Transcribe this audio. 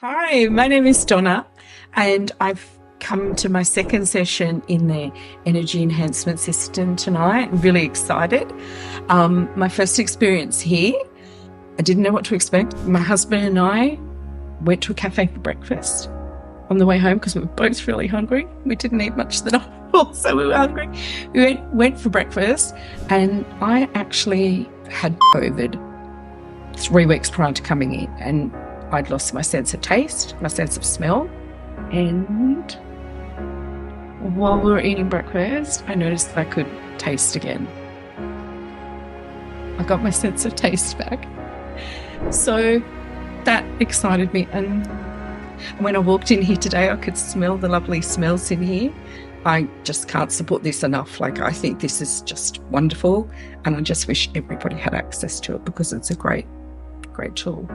Hi, my name is Donna, and I've come to my second session in the Energy Enhancement System tonight. I'm really excited. My first experience here, I didn't know what to expect. My husband and I went to a cafe for breakfast on the way home because we were both really hungry. We didn't eat much the night before, so we were hungry. We went for breakfast, and I actually had COVID 3 weeks prior to coming in, and I'd lost my sense of taste, my sense of smell, and while we were eating breakfast, I noticed that I could taste again. I got my sense of taste back. So that excited me, and when I walked in here today, I could smell the lovely smells in here. I just can't support this enough. I think this is just wonderful, and I just wish everybody had access to it because it's a great tool.